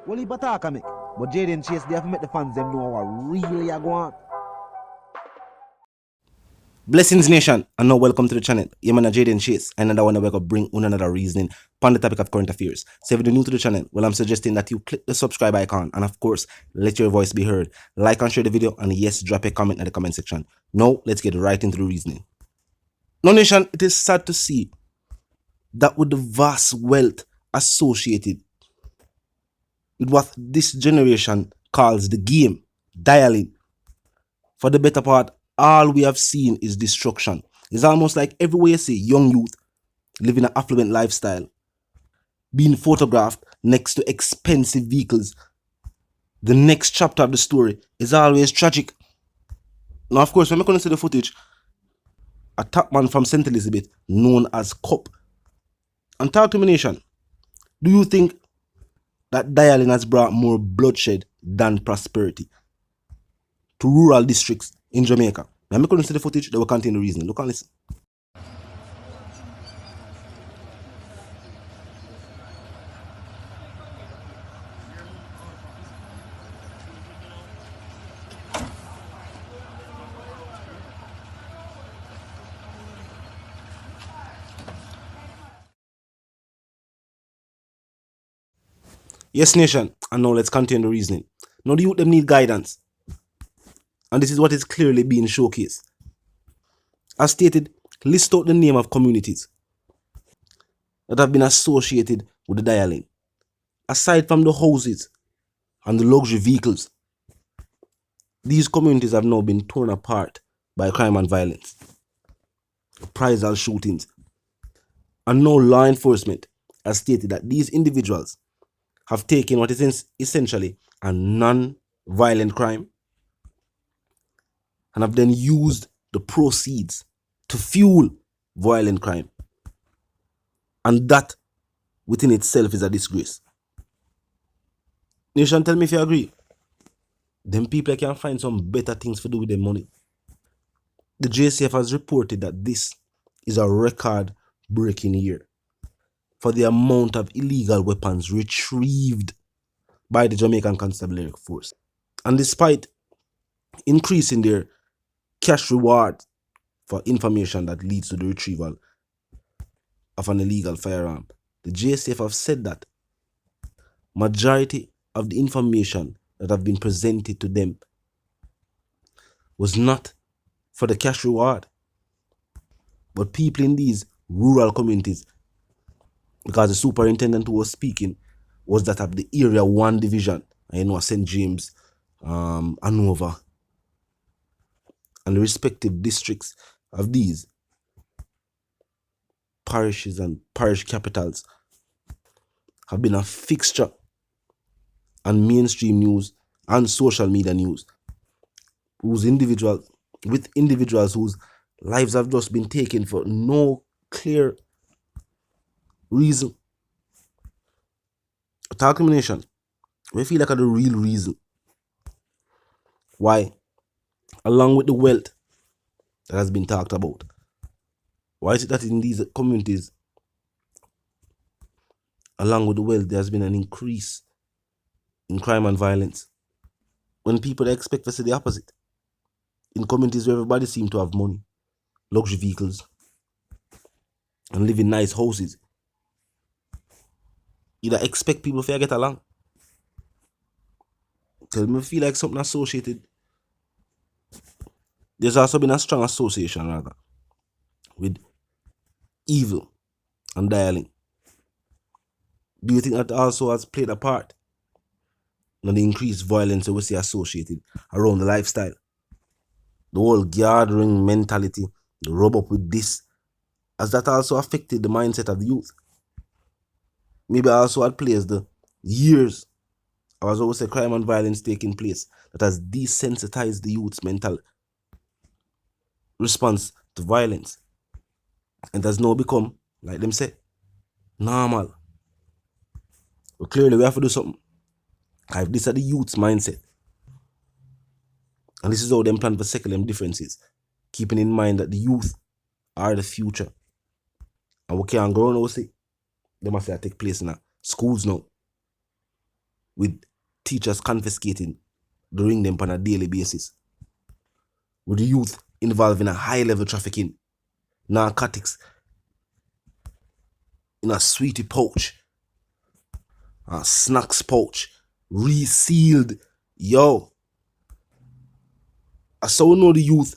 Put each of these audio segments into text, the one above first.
Well, he attack me. But Jaden Chase, they have to make the fans them know what really are going on. Blessings Nation, and now welcome to the channel. I'm Jaden Chase, and I want to bring another reasoning on the topic of current affairs. So if you're new to the channel, well, I'm suggesting that you click the subscribe icon, and of course, let your voice be heard. Like and share the video, and yes, drop a comment in the comment section. Now, let's get right into the reasoning. Now, Nation, it is sad to see that with the vast wealth associated with what this generation calls the game, dialing, for the better part, all we have seen is destruction. It's almost like everywhere you see young youth living an affluent lifestyle, being photographed next to expensive vehicles. The next chapter of the story is always tragic. Now, of course, when we're going to see the footage, a top man from St. Elizabeth, known as Cop. And talk to me, Nation, do you think that dialing has brought more bloodshed than prosperity to rural districts in Jamaica? Now, I'm going to see the footage that will contain the reasoning. Look and listen. Yes, Nation, and now let's continue the reasoning. Now the youth them need guidance, and this is what is clearly being showcased. As stated, list out the name of communities that have been associated with the dialing. Aside from the houses and the luxury vehicles, these communities have now been torn apart by crime and violence, reprisal shootings, and now law enforcement has stated that these individuals have taken what is essentially a non-violent crime and have then used the proceeds to fuel violent crime. And that within itself is a disgrace. Nation, tell me if you agree. Them people can find some better things to do with their money. The JCF has reported that this is a record-breaking year for the amount of illegal weapons retrieved by the Jamaican Constabulary Force. And despite increasing their cash reward for information that leads to the retrieval of an illegal firearm, the JCF have said that majority of the information that have been presented to them was not for the cash reward, but people in these rural communities, because the superintendent who was speaking was that of the Area 1 division, St. James, Hanover, and the respective districts of these parishes and parish capitals have been a fixture on mainstream news and social media news, with individuals whose lives have just been taken for no clear reason. Talk to me, Nation. We feel like the real reason why, along with the wealth that has been talked about, why is it that in these communities, along with the wealth, there has been an increase in crime and violence, when people expect to see the opposite? In communities where everybody seems to have money, luxury vehicles, and live in nice houses, you don't expect people to get along. Tell me, feel like something associated. There's also been a strong association, rather, with evil and dialing. Do you think that also has played a part in the increased violence that we see associated around the lifestyle? The whole gathering mentality, the rub up with this, has that also affected the mindset of the youth? Maybe also had plays the years, or as always say, crime and violence taking place, that has desensitized the youth's mental response to violence, and has now become, like them say, normal. But clearly we have to do something. If this is the youth's mindset, and this is how them plan to settle them differences, keeping in mind that the youth are the future, and we can't go on and say they must take place in schools now. with teachers confiscating the ring them on a daily basis, with the youth involved in a high-level trafficking, narcotics in a sweetie pouch, a snacks pouch, resealed. Yo, I so know the youth,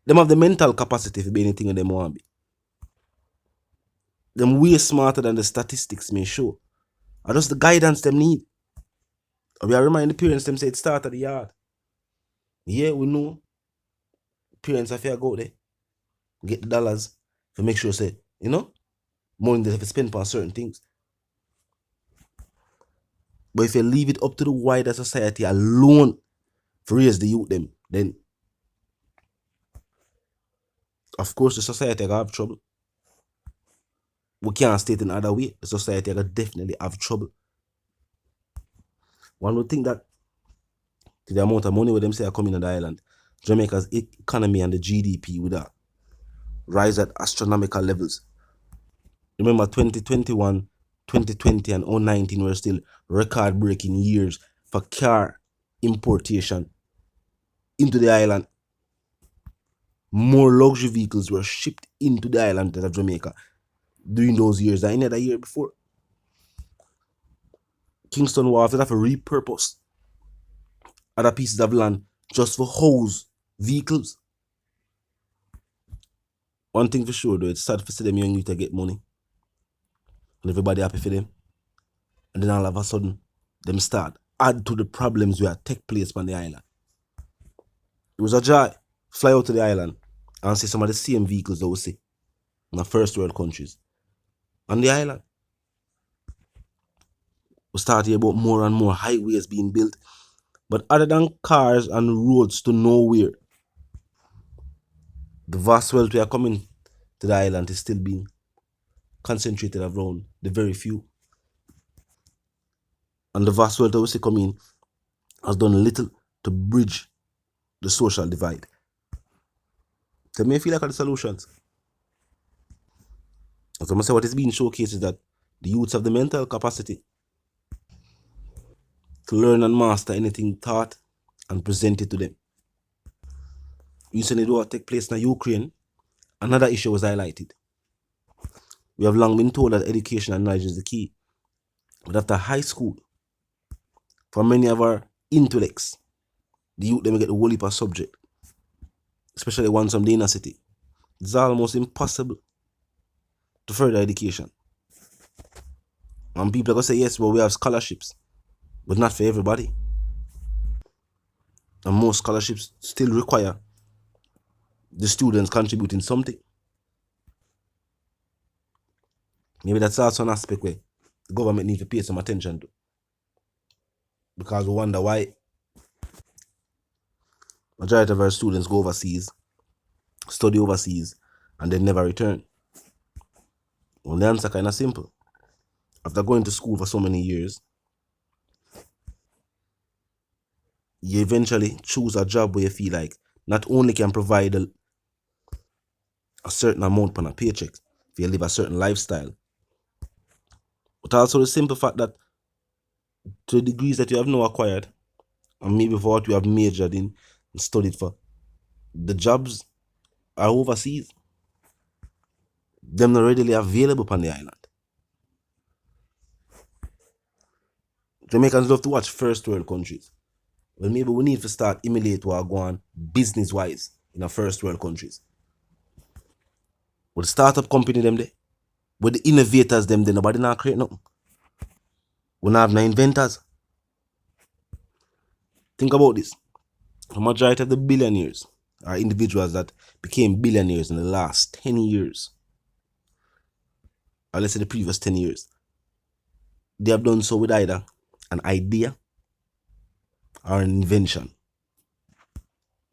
them have the mental capacity to be anything that them want to be. Them way smarter than the statistics may show. I just the guidance them need. We are reminding the parents them say it start at the yard. Yeah, we know. Parents have to go there, get the dollars to make sure say, you know, money they have to spend on certain things. But if you leave it up to the wider society alone to raise the youth them, then of course the society gonna have trouble. We can't state in other way. The society gonna definitely have trouble. One would think that to the amount of money where them say are coming on the island, Jamaica's economy and the GDP would rise at astronomical levels. Remember 2021, 2020 and 2019 were still record-breaking years for car importation into the island. More luxury vehicles were shipped into the island of Jamaica during those years than any other year before. Kingston will have to repurpose other pieces of land just for house vehicles. One thing for sure though, it's sad for see them young youth to get money and everybody happy for them, and then all of a sudden them start add to the problems where take place on the island. It was a joy fly out to the island and see some of the same vehicles that we see in the first world countries on the island. We start hear about more and more highways being built, but other than cars and roads to nowhere, the vast wealth we are coming to the island is still being concentrated around the very few. And the vast wealth that we see coming has done little to bridge the social divide. So me feel like are the solutions. As I say, what is being showcased is that the youths have the mental capacity to learn and master anything taught and presented to them. Recently, what take place in Ukraine, another issue was highlighted. We have long been told that education and knowledge is the key. But after high school, for many of our intellects, the youth them get the whole heap of subject, especially ones from the inner city. It's almost impossible to further education. And people are going to say, yes, well, we have scholarships, but not for everybody. And most scholarships still require the students contributing something. Maybe that's also an aspect where the government needs to pay some attention to. Because we wonder why majority of our students go overseas, study overseas, and then never return. Well, the answer kind of simple. After going to school for so many years, you eventually choose a job where you feel like not only can provide a certain amount on a paycheck if you live a certain lifestyle, but also the simple fact that to the degrees that you have now acquired, and maybe for what you have majored in and studied for, the jobs are overseas. Them not readily available on the island. Jamaicans love to watch first world countries. Well, maybe we need to start emulate what go on business-wise in our first world countries. With the startup company them there, with the innovators them there, nobody not create nothing. We not have no inventors. Think about this. The majority of the billionaires are individuals that became billionaires in the last 10 years. Or let's say the previous 10 years. They have done so with either an idea or an invention.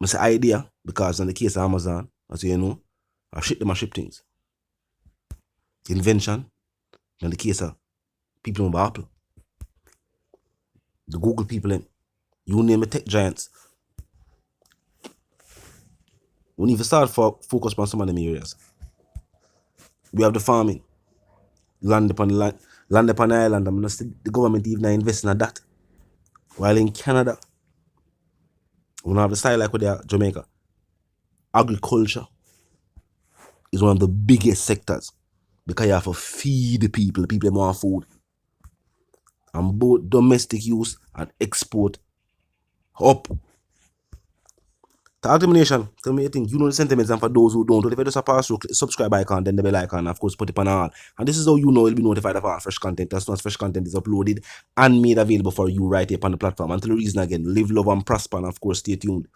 I say idea because in the case of Amazon, as you know, I ship them, I ship things. Invention, in the case of people on Apple, the Google people, you name it, tech giants. We need to start focus on some of them areas. We have the farming, land upon the island. I'm not the government even investing in that. While in Canada, we don't have the style like with the Jamaica. Agriculture is one of the biggest sectors because you have to feed the people. The people want food. And both domestic use and export up. The determination, tell me you think, you know the sentiments, and for those who don't, if you just pass through, click the subscribe icon, then the bell icon, and of course put it on all. And this is how you know you'll be notified of our fresh content as soon as fresh content is uploaded and made available for you right here on the platform. Until the reason again, live, love, and prosper, and of course stay tuned.